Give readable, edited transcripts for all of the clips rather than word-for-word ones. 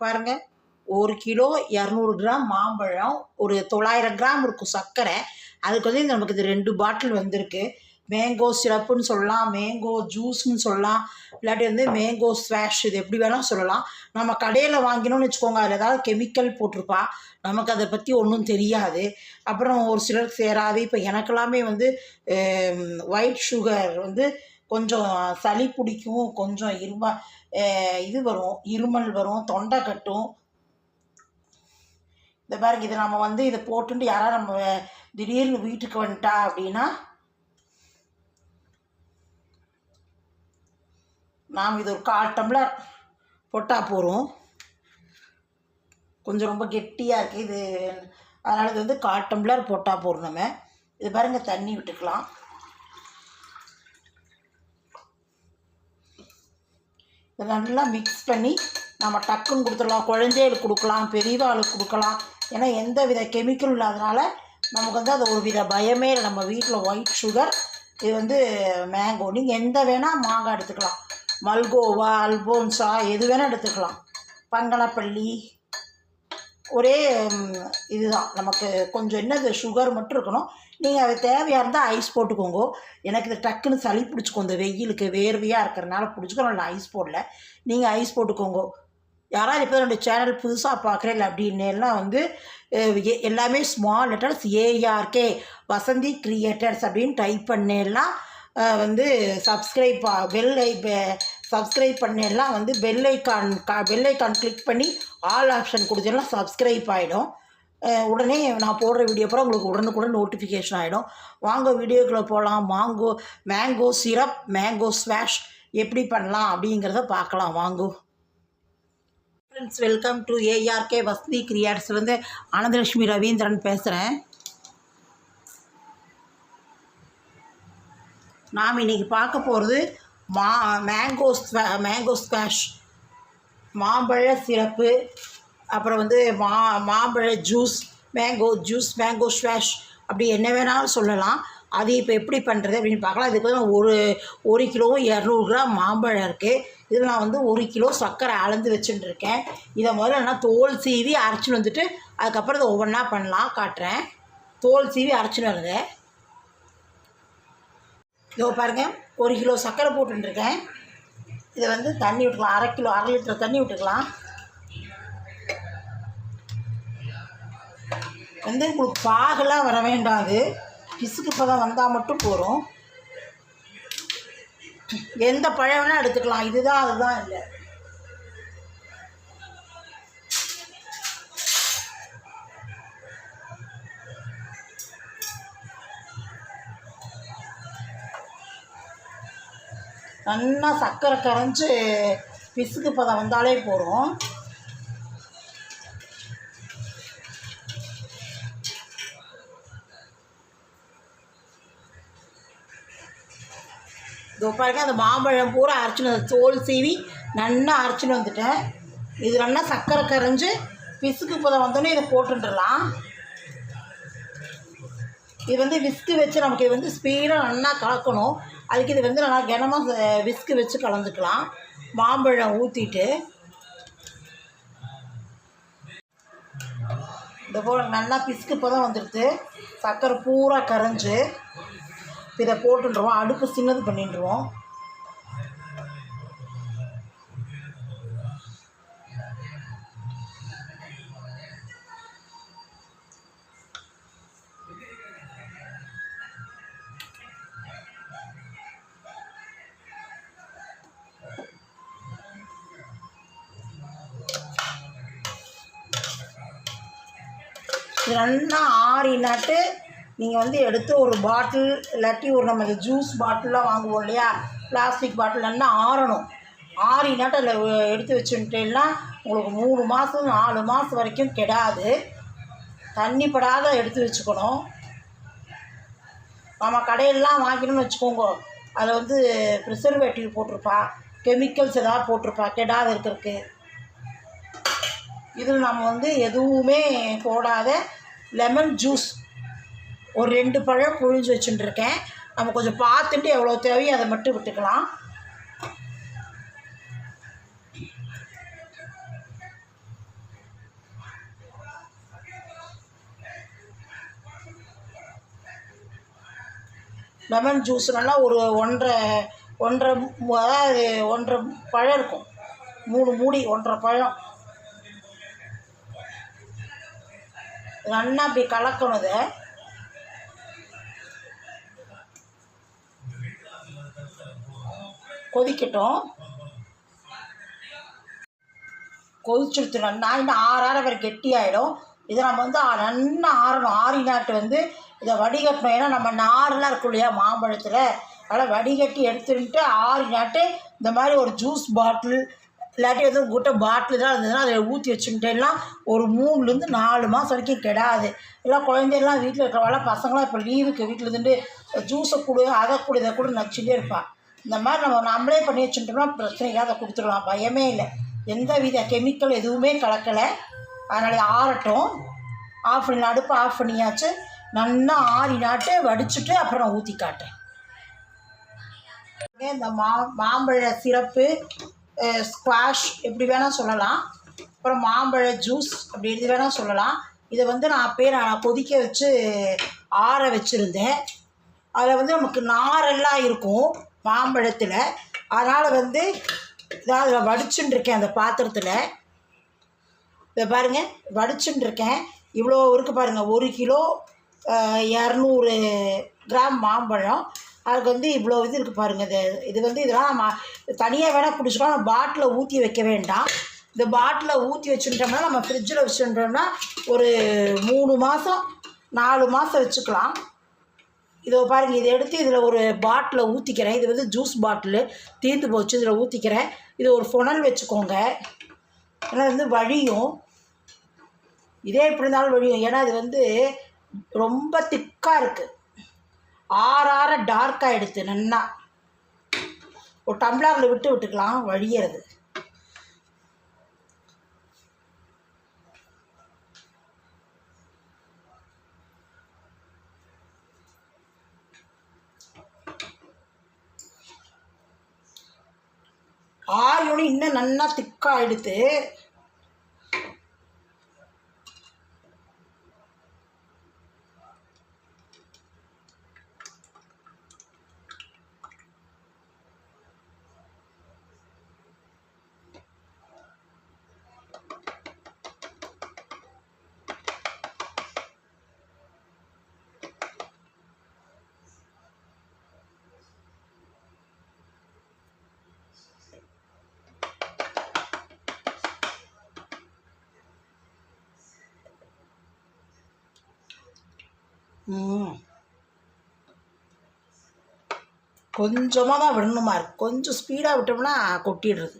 பாருங்கள், 1 kilo 200 gram மாம்பழம், ஒரு 900 கிராம் இருக்கும் சர்க்கரை. அதுக்கு வந்து நமக்கு இது 2 பாட்டில் வந்திருக்கு. மேங்கோ சிரப்புன்னு சொல்லலாம், மேங்கோ ஜூஸ்ன்னு சொல்லலாம், இல்லாட்டி வந்து மேங்கோ ஸ்வாஷ், இது எப்படி வேணால் சொல்லலாம். நம்ம கடையில் வாங்கினோன்னு வச்சுக்கோங்க, அதில் ஏதாவது கெமிக்கல் போட்டிருப்பா, நமக்கு அதை பற்றி ஒன்றும் தெரியாது. அப்புறம் ஒரு சிலருக்கு சேராது. இப்போ எனக்கெல்லாமே வந்து ஒயிட் சுகர் வந்து கொஞ்சம் சளி பிடிக்கும், கொஞ்சம் இது வரும், இருமல் வரும், தொண்டை கட்டும். இந்த பாருங்க, இதை நம்ம வந்து இதை போட்டுட்டு யாராவது நம்ம திடீர்னு வீட்டுக்கு வந்துட்டா அப்படின்னா நாம் இது ஒரு 1/4 டம்ளர் போட்டால் போகிறோம். கொஞ்சம் ரொம்ப கெட்டியாக இருக்குது இது, அதனால் இது வந்து 1/4 டம்ளர் போட்டால் போகிறோம். நம்ம இது பாருங்கள், தண்ணி விட்டுக்கலாம். இதை நல்லா மிக்ஸ் பண்ணி நம்ம டக்குன்னு கொடுத்துடலாம். குழந்தைகளுக்கு கொடுக்கலாம், பெரியவாளுக்கு கொடுக்கலாம். ஏன்னா எந்த வித கெமிக்கல் இல்லாதனால நமக்கு வந்து அது ஒரு வித பயமே இல்லை. நம்ம வீட்டில் ஒயிட் சுகர், இது வந்து மேங்கோ, நீங்கள் எந்த வேணால் மாங்காய் எடுத்துக்கலாம். மல்கோவா, அல்போன்சா, எது வேணால் எடுத்துக்கலாம். பங்கனப்பள்ளி, ஒரே இதுதான். நமக்கு கொஞ்சம் என்னது சுகர் மட்டும் இருக்கணும். நீங்கள் அது தேவையாக இருந்தால் ஐஸ் போட்டுக்கோங்க. எனக்கு இது டக்குன்னு சளி பிடிச்சிக்கோ, இந்த வெயிலுக்கு வேர்வையாக இருக்கிறனால பிடிச்சிக்கோ. நான் ஐஸ் போடல, நீங்கள் ஐஸ் போட்டுக்கோங்க. யாராவது இப்போ என்னுடைய சேனல் புதுசாக பார்க்குறேன் இல்லை அப்படின்னெல்லாம் வந்து எல்லாமே small letters ARK Vasanthi creators அப்படின்னு டைப் பண்ணேலாம் வந்து சப்ஸ்கிரைப் பண்ணலாம். வந்து பெல் ஐக்கான் கிளிக் பண்ணி ஆல் ஆப்ஷன் கொடுத்தெல்லாம் சப்ஸ்கிரைப் ஆகிடும். உடனே நான் போடுற வீடியோ அப்புறம் உங்களுக்கு உடனுக்குடன் நோட்டிஃபிகேஷன் ஆகிடும். வாங்க வீடியோக்குள்ளே போகலாம். மேங்கோ சிரப், மேங்கோ ஸ்வாஷ் எப்படி பண்ணலாம் அப்படிங்கிறத பார்க்கலாம். வாங்கோ friends, welcome to ARK Vasanthi கிரியேட்டர்ஸ்லேருந்து ஆனந்தலட்சுமி ரவீந்திரன் பேசுகிறேன். நாம் இன்றைக்கி பார்க்க போகிறது மேங்கோ ஸ்குவாஷ், மாம்பழ சிரப்பு, அப்புறம் வந்து மாம்பழ ஜூஸ், மேங்கோ ஸ்குவாஷ், அப்படி என்ன வேணாலும் சொல்லலாம். அது இப்போ எப்படி பண்ணுறது அப்படின்னு பார்க்கலாம். இதுக்கு வந்து ஒரு கிலோ 200 கிராம் மாம்பழம் இருக்குது. இதில் நான் வந்து 1 கிலோ சர்க்கரை அளந்து வச்சுட்டுருக்கேன். இதை முதல்ல நான் தோல் சீவி அரைச்சின்னு வந்துட்டு அதுக்கப்புறம் இதை ஒவ்வொன்றா பண்ணலாம், காட்டுறேன். தோல் சீவி அரைச்சின்னு வருது. இதோ பாருங்கள், 1 கிலோ சர்க்கரை போட்டுருக்கேன். இதை வந்து தண்ணி விட்டுக்கலாம். அரை லிட்டர் தண்ணி விட்டுக்கலாம். வந்து உங்களுக்கு பாகெல்லாம் வர வேண்டாது, பிசுக்கு பதம் வந்தால் மட்டும் போகிறோம். எந்த பழம் வேணால் எடுத்துக்கலாம், இதுதான் அதுதான் இல்லை. நல்லா சர்க்கரை கரைஞ்சி பிசுக்கு பதம் வந்தாலே போகிறோம். இதோ பாருங்க, அந்த மாம்பழம் பூரா அரைச்சின்னு தோல் சீவி நல்லா அரைச்சின்னு வந்துட்டேன். இது நல்லா சர்க்கரை கரைஞ்சி பிசுக்கு பதம் வந்தோடனே இதை போட்டுடலாம். இது வந்து விஸ்கு வச்சு நமக்கு இது வந்து ஸ்பீடாக நல்லா கலக்கணும். அதுக்கு இது வந்து நல்லா கனமாக விஸ்கு வச்சு கலந்துக்கலாம். மாம்பழம் ஊற்றிட்டு இந்த போல் நல்லா பிசுக்கு பதம் வந்துடுது, சர்க்கரை பூரா கரைஞ்சி. இதை போட்டுருவோம். அடுப்பு சின்னது பண்ணிட்டுருவோம். இது நல்லா ஆறினாட்டு நீங்கள் வந்து எடுத்து ஒரு பாட்டில், இல்லாட்டி ஒரு நம்ம ஜூஸ் பாட்டிலாம் வாங்குவோம் இல்லையா, பிளாஸ்டிக் பாட்டில், நல்லா ஆறணும். ஆறினாட்டு அதில் எடுத்து வச்சுட்டேன்னா உங்களுக்கு 3 மாதம் 4 மாதம் வரைக்கும் கெடாது. தண்ணி படாத எடுத்து வச்சுக்கணும். நம்ம கடையிலலாம் வாங்கினோம்னு வச்சுக்கோங்க, அதில் வந்து ப்ரிசர்வேட்டிவ் போட்டிருப்பா, கெமிக்கல்ஸ் எதாவது போட்டிருப்பா கெடாத இருக்கிறதுக்கு. இதில் நம்ம வந்து எதுவுமே போடாத லெமன் ஜூஸ் ஒரு 2 பழம் புழிஞ்சு வச்சுட்டுருக்கேன். நம்ம கொஞ்சம் பார்த்துட்டு எவ்வளோ தேவையோ அதை மட்டும் விட்டுக்கலாம். லெமன் ஜூஸ்னால ஒரு ஒன்றரை ஒன்றரை அதாவது ஒன்றரை பழம் இருக்கும், 3 மூடி 1.5 பழம். நல்லா அப்படி கலக்கணும். இதை கொதிக்கட்டும். கொதிச்சுடுத்து நல்லா, இன்னும் 6 வரை கெட்டியாயிடும். இதை நம்ம வந்து நல்லா ஆறணும். ஆறினாட்டு வந்து இதை வடிகட்டணும். ஏன்னா நம்ம நாரெலாம் இருக்கும் இல்லையா மாம்பழத்தில், அதனால் வடிகட்டி எடுத்துட்டு ஆறினாட்டு இந்த மாதிரி ஒரு ஜூஸ் பாட்டில் இல்லாட்டி வந்து உங்கள்கிட்ட பாட்டில் தான் இருந்ததுன்னா அதில் ஊற்றி வச்சுக்கிட்டேன்னா ஒரு 3லேருந்து 4 மாதம் வரைக்கும் கெடாது. எல்லாம் குழந்தைலாம் வீட்டில் இருக்கிறவால பசங்களாம் இப்போ லீவுக்கு வீட்டில் இருந்துட்டு ஜூஸை கொடு, அதை கொடு, இதை கூட நச்சுட்டே இருப்பாள். இந்த மாதிரி நம்மளே பண்ணி வச்சுட்டோம்னா பிரச்சனைக்காக அதை கொடுத்துடலாம், பயமே இல்லை. எந்த வித கெமிக்கல் எதுவுமே கலக்கலை. அதனால் ஆறட்டும். ஆஃப் பண்ணி அடுப்பை ஆஃப் பண்ணியாச்சு. நல்லா ஆறினாட்டு வடிச்சுட்டு அப்புறம் நான் ஊற்றி காட்டேன். இந்த மாம்பழ சிரப்பு, ஸ்குவாஷ் எப்படி வேணால் சொல்லலாம், அப்புறம் மாம்பழ ஜூஸ் அப்படி எது வேணால் சொல்லலாம். இதை வந்து நான் கொதிக்க வச்சு ஆற வச்சுருந்தேன். அதில் வந்து நமக்கு நாரெல்லாம் இருக்கும் மாம்பழத்தில். அதனால் வந்து இதான் அதில் வடிச்சுட்டுருக்கேன் அந்த பாத்திரத்தில். இதை பாருங்கள், வடிச்சுட்டுருக்கேன். இவ்வளோ இருக்குது பாருங்கள், 1 கிலோ 200 கிராம் மாம்பழம். அதுக்கு வந்து இவ்வளோ இது இருக்குது பாருங்கள். இது வந்து இதெல்லாம் நம்ம தனியாக வேணால் குடிச்சிக்கலாம். பாட்டில் ஊற்றி வைக்க வேண்டாம். இந்த பாட்டில் ஊற்றி வச்சுட்டோம்னா நம்ம ஃப்ரிட்ஜில் வச்சுட்டோம்னா ஒரு 3 மாதம் 4 மாதம் வச்சுக்கலாம். இதை பாருங்கள், இதை எடுத்து இதில் ஒரு பாட்டில் ஊற்றிக்கிறேன். இது வந்து ஜூஸ் பாட்டிலு தீர்ந்து போச்சு, இதில் ஊற்றிக்கிறேன். இது ஒரு புனல் வச்சுக்கோங்க, ஏன்னா வந்து வழியும். இதே எப்படி இருந்தாலும் வழியும், ஏன்னா இது வந்து ரொம்ப திக்காக இருக்குது. ஆற டார்க்காக எடுத்து நல்லா ஒரு டம்ளரில் விட்டுக்கலாம், வழியிறது. ஆறியோடு இன்னும் நல்லா திக்காக எடுத்து கொஞ்சமாக தான் விடணுமா இருக்குது. கொஞ்சம் ஸ்பீடாக விட்டோம்னா கொட்டிடுறது.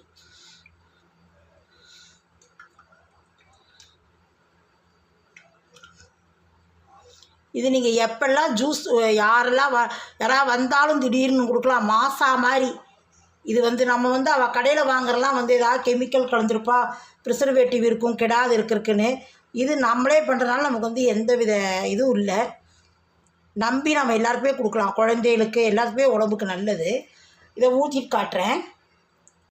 இது நீங்கள் எப்பெல்லாம் ஜூஸ் யாரெல்லாம் யாராவது வந்தாலும் திடீர்னு கொடுக்கலாம். மாசா மாதிரி இது வந்து நம்ம வந்து அவள் கடையில் வாங்குறலாம் வந்து ஏதாவது கெமிக்கல் கலந்துருப்பா, ப்ரிசர்வேட்டிவ் இருக்கும், கெடாது இருக்குன்னு. இது நம்மளே பண்ணுறதுனால நமக்கு வந்து எந்த வித இதுவும் இல்லை. நம்பி நம்ம எல்லாருக்குமே கொடுக்கலாம், குழந்தைகளுக்கு எல்லாத்துக்குமே உடம்புக்கு நல்லது. இதை ஊற்றிட்டு காட்டுறேன்.